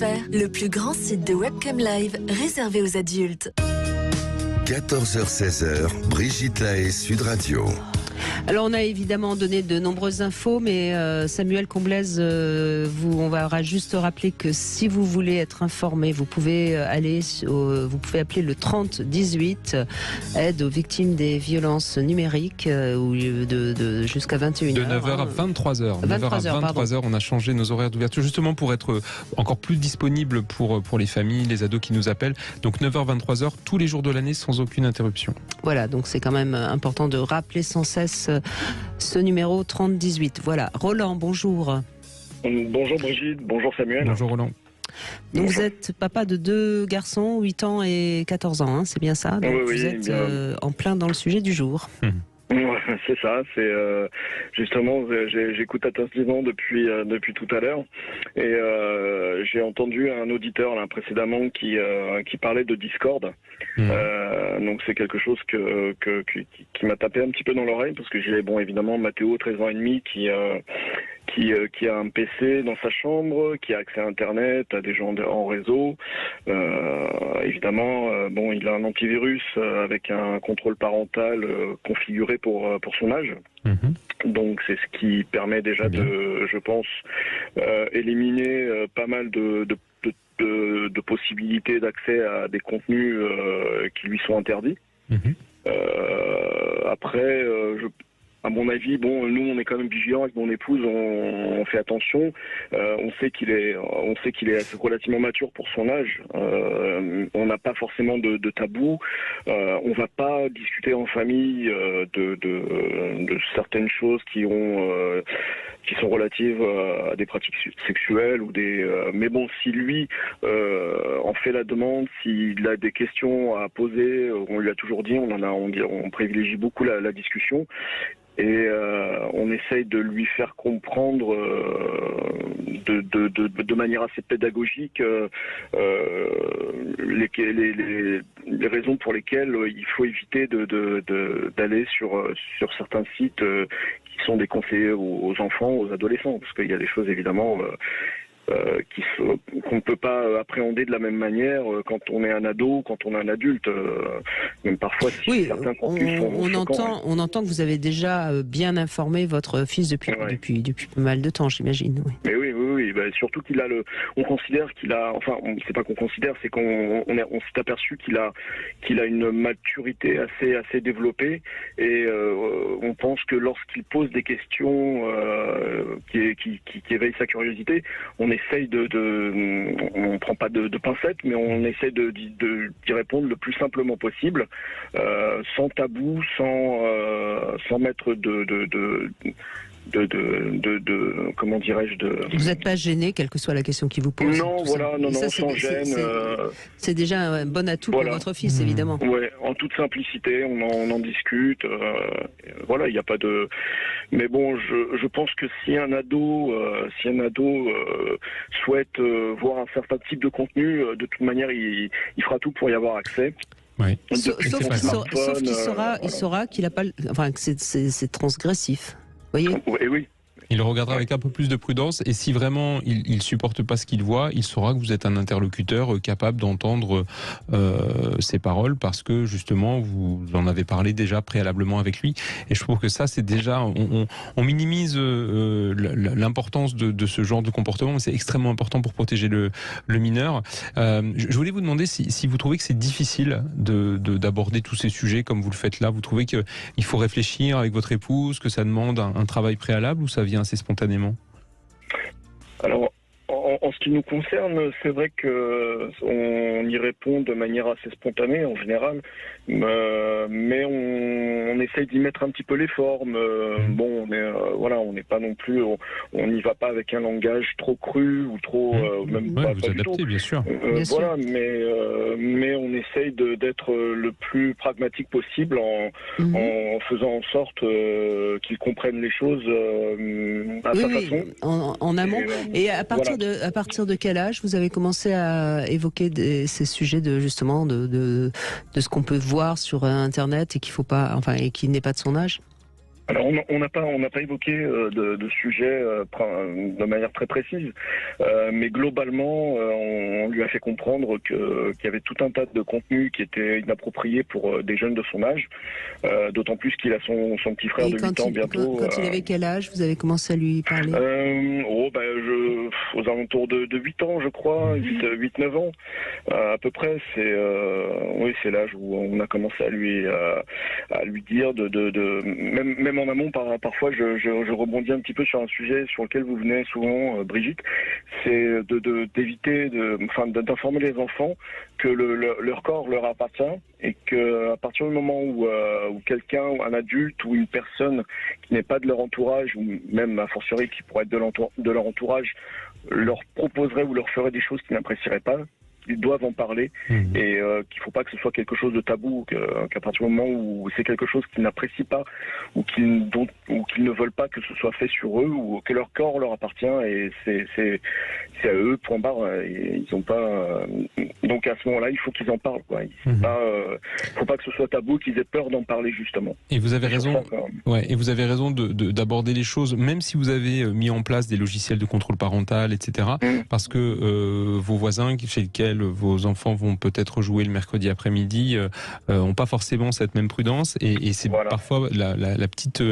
webcamlive.fr, le plus grand site de webcam live réservé aux adultes. 14h-16h, Brigitte Lahaie, Sud Radio. Alors on a évidemment donné de nombreuses infos, mais Samuel Comblaise, on va juste rappeler que si vous voulez être informé, vous pouvez appeler le 3018, aide aux victimes des violences numériques, jusqu'à 21h. De 9h à 23h. 9h à 23h, on a changé nos horaires d'ouverture justement pour être encore plus disponible pour les familles, les ados qui nous appellent. Donc 9h, 23h, tous les jours de l'année sans aucune interruption. Voilà, donc c'est quand même important de rappeler sans cesse ce numéro 3018. Voilà. Roland, bonjour. Bonjour Brigitte, bonjour Samuel. Bonjour Roland. Donc vous êtes papa de 2 garçons, 8 ans et 14 ans, hein, c'est bien ça? Donc oui, vous êtes en plein dans le sujet du jour. C'est ça, c'est justement, j'écoute attentivement depuis tout à l'heure et j'ai entendu un auditeur là précédemment qui parlait de Discord. Donc c'est quelque chose qui m'a tapé un petit peu dans l'oreille parce que j'ai évidemment Mathéo, 13 ans et demi, qui a un PC dans sa chambre, qui a accès à Internet, à des gens en réseau. Évidemment, il a un antivirus avec un contrôle parental configuré pour son âge. Donc c'est ce qui permet déjà de, je pense, éliminer pas mal de possibilités d'accès à des contenus qui lui sont interdits. Après, à mon avis, nous on est quand même vigilants avec mon épouse, on fait attention. On sait qu'il est relativement mature pour son âge. On n'a pas forcément de tabou. On va pas discuter en famille de certaines choses qui sont relatives à des pratiques sexuelles ou mais bon, si lui en fait la demande, s'il a des questions à poser, on lui a toujours dit, on privilégie beaucoup la discussion. Et on essaye de lui faire comprendre de manière assez pédagogique les raisons pour lesquelles il faut éviter d'aller sur certains sites qui sont déconseillés aux enfants, aux adolescents, parce qu'il y a des choses évidemment qu'on ne peut pas appréhender de la même manière quand on est un ado, quand on est un adulte. Même parfois, si certains contenus sont choquants, on entend que vous avez déjà bien informé votre fils depuis pas mal de temps, j'imagine. Oui. Mais oui. Surtout on considère qu'il a, enfin, c'est pas qu'on considère, c'est qu'on s'est aperçu qu'il a une maturité assez développée et on pense que lorsqu'il pose des questions qui éveillent sa curiosité, on essaye on prend pas de pincettes, mais on essaye d'y répondre le plus simplement possible, sans tabou, sans mettre comment dirais-je Vous n'êtes pas gêné, quelle que soit la question qu'il vous pose? Non, sans gêne. C'est déjà un bon atout pour votre fils, évidemment. Ouais, en toute simplicité, on en discute. Il n'y a pas de. Mais bon, je pense que si un ado souhaite voir un certain type de contenu, de toute manière, il fera tout pour y avoir accès. Oui. Sauf qu'il saura qu'il a pas, que c'est transgressif. Voyez. Oui. Il le regardera avec un peu plus de prudence et si vraiment il supporte pas ce qu'il voit, il saura que vous êtes un interlocuteur capable d'entendre ses paroles parce que justement vous en avez parlé déjà préalablement avec lui et je trouve que ça c'est déjà on minimise l'importance de ce genre de comportement mais c'est extrêmement important pour protéger le mineur. Je voulais vous demander si vous trouvez que c'est difficile d'aborder tous ces sujets comme vous le faites là. Vous trouvez qu'il faut réfléchir avec votre épouse, que ça demande un travail préalable ou ça vient assez spontanément? Alors, en ce qui nous concerne, c'est vrai que on y répond de manière assez spontanée en général, mais on essaye d'y mettre un petit peu les formes. On n'est pas non plus, on n'y va pas avec un langage trop cru ou trop pas vous adaptez, bien sûr. Mais on essaye d'être le plus pragmatique possible en faisant en sorte qu'ils comprennent les choses à sa façon. En amont. Et à partir de quel âge vous avez commencé à évoquer ces sujets de ce qu'on peut voir sur Internet et qu'il faut pas, et qui n'est pas de son âge? Alors on n'a pas évoqué de sujet de manière très précise, mais globalement on lui a fait comprendre qu'il y avait tout un tas de contenus qui étaient inappropriés pour des jeunes de son âge, d'autant plus qu'il a son petit frère de 8 ans bientôt. Quand il avait quel âge vous avez commencé à lui parler? Aux alentours de 8 ans je crois, 8-9 ans à peu près, c'est l'âge où on a commencé à lui dire même en amont, parfois je rebondis un petit peu sur un sujet sur lequel vous venez souvent, Brigitte, c'est d'éviter d'informer les enfants que leur corps leur appartient et qu'à partir du moment où quelqu'un, un adulte ou une personne qui n'est pas de leur entourage, ou même a fortiori qui pourrait être de leur entourage, leur proposerait ou leur ferait des choses qu'ils n'apprécieraient pas, ils doivent en parler et qu'il ne faut pas que ce soit quelque chose de tabou, qu'à partir du moment où c'est quelque chose qu'ils n'apprécient pas ou qu'ils ne veulent pas que ce soit fait sur eux ou que leur corps leur appartient et c'est à eux, point barre. Ils ont pas donc à ce moment-là il faut qu'ils en parlent, quoi. Il faut pas que ce soit tabou, qu'ils aient peur d'en parler justement. Et vous avez raison. Et vous avez raison d'aborder les choses, même si vous avez mis en place des logiciels de contrôle parental, etc. Parce que vos voisins chez lesquels vos enfants vont peut-être jouer le mercredi après-midi n'ont pas forcément cette même prudence et c'est parfois la petite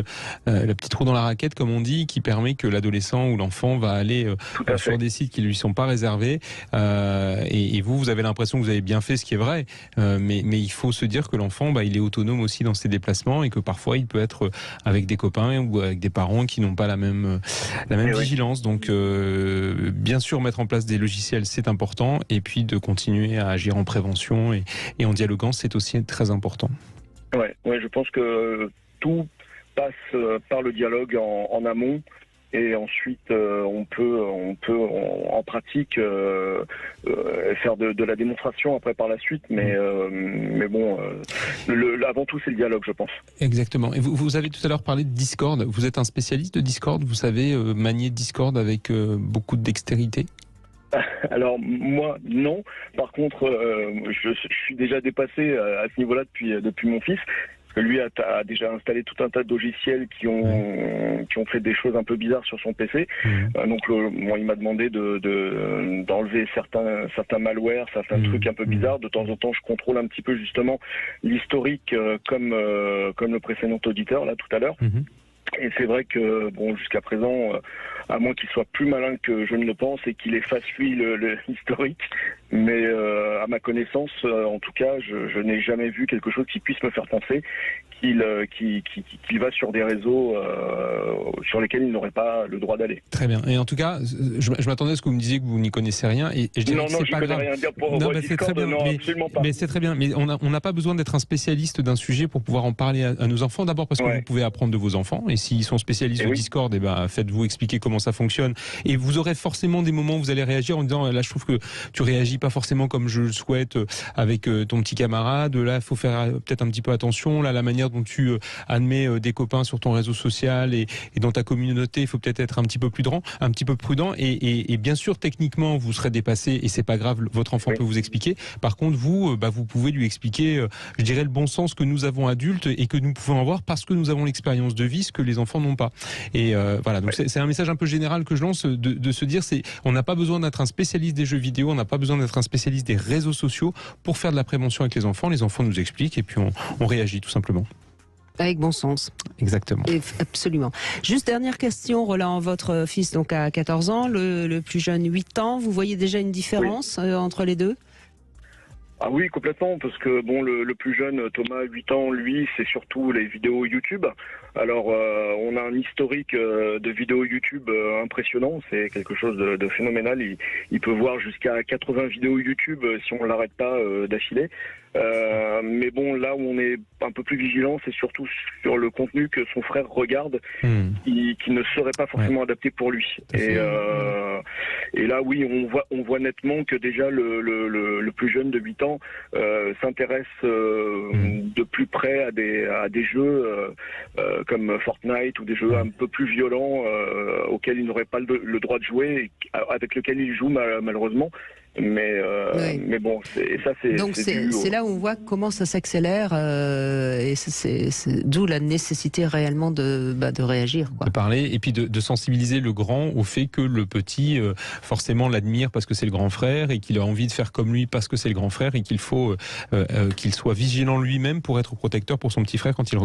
roue dans la raquette, comme on dit, qui permet que l'adolescent ou l'enfant va aller sur des sites qui ne lui sont pas réservés et vous avez l'impression que vous avez bien fait, ce qui est vrai, mais il faut se dire que l'enfant il est autonome aussi dans ses déplacements et que parfois il peut être avec des copains ou avec des parents qui n'ont pas la même vigilance. Donc bien sûr, mettre en place des logiciels, c'est important, et puis de continuer à agir en prévention et en dialoguant, c'est aussi très important. Ouais, je pense que tout passe par le dialogue en amont. Et ensuite, on peut en pratique faire de la démonstration après par la suite, mais bon, avant tout c'est le dialogue, je pense. Exactement. Et vous avez tout à l'heure parlé de Discord. Vous êtes un spécialiste de Discord. Vous savez manier Discord avec beaucoup de dextérité? Alors moi non. Par contre, je suis déjà dépassé à ce niveau-là depuis mon fils. Parce que lui a déjà installé tout un tas de logiciels qui ont fait des choses un peu bizarres sur son PC. Donc il m'a demandé d'enlever certains malwares, certains trucs un peu bizarres. De temps en temps, je contrôle un petit peu justement l'historique comme le précédent auditeur là tout à l'heure. Et c'est vrai que jusqu'à présent, à moins qu'il soit plus malin que je ne le pense et qu'il efface lui l'historique, mais à ma connaissance, en tout cas, je n'ai jamais vu quelque chose qui puisse me faire penser qu'il va sur des réseaux sur lesquels il n'aurait pas le droit d'aller. Très bien. Et en tout cas, je m'attendais à ce que vous me disiez que vous n'y connaissez rien. Et je dirais que c'est pas grave. Rien dire pour c'est très bien. Mais c'est très bien. Mais on n'a pas besoin d'être un spécialiste d'un sujet pour pouvoir en parler à nos enfants. D'abord parce que vous pouvez apprendre de vos enfants. Et s'ils sont spécialistes de Discord, faites-vous expliquer comment ça fonctionne. Et vous aurez forcément des moments où vous allez réagir en disant là, je trouve que tu réagis pas forcément comme je le souhaite avec ton petit camarade. Là, il faut faire peut-être un petit peu attention. Là, la manière dont tu admets des copains sur ton réseau social et dans ta communauté, il faut peut-être être un petit peu prudent. Et bien sûr, techniquement, vous serez dépassé et c'est pas grave. Votre enfant peut vous expliquer. Par contre, vous pouvez lui expliquer, je dirais, le bon sens que nous avons adultes et que nous pouvons avoir parce que nous avons l'expérience de vie, ce que les enfants n'ont pas. Et voilà. Donc c'est un message un peu général que je lance de se dire, on n'a pas besoin d'être un spécialiste des jeux vidéo, on n'a pas besoin d'être un spécialiste des réseaux sociaux pour faire de la prévention avec les enfants. Les enfants nous expliquent et puis on réagit tout simplement. Avec bon sens. Exactement. Absolument. Juste dernière question, Roland, votre fils donc a 14 ans, le plus jeune 8 ans, vous voyez déjà une différence entre les deux ? Ah oui, complètement, parce que le plus jeune, Thomas, 8 ans, lui, c'est surtout les vidéos YouTube. Alors, on a un historique de vidéos YouTube impressionnant, c'est quelque chose de phénoménal. Il peut voir jusqu'à 80 vidéos YouTube si on l'arrête pas d'affilée. Mais là où on est un peu plus vigilant, c'est surtout sur le contenu que son frère regarde, qui ne serait pas forcément adapté pour lui. Et là, oui, on voit nettement que déjà le plus jeune de 8 ans s'intéresse de plus près à des jeux comme Fortnite ou des jeux un peu plus violents auxquels il n'aurait pas le droit de jouer, et avec lesquels il joue malheureusement. Mais bon, donc c'est là où on voit comment ça s'accélère et c'est d'où la nécessité réellement de réagir, quoi. De parler et puis de sensibiliser le grand au fait que le petit forcément l'admire parce que c'est le grand frère et qu'il a envie de faire comme lui parce que c'est le grand frère et qu'il faut qu'il soit vigilant lui-même pour être protecteur pour son petit frère quand il regarde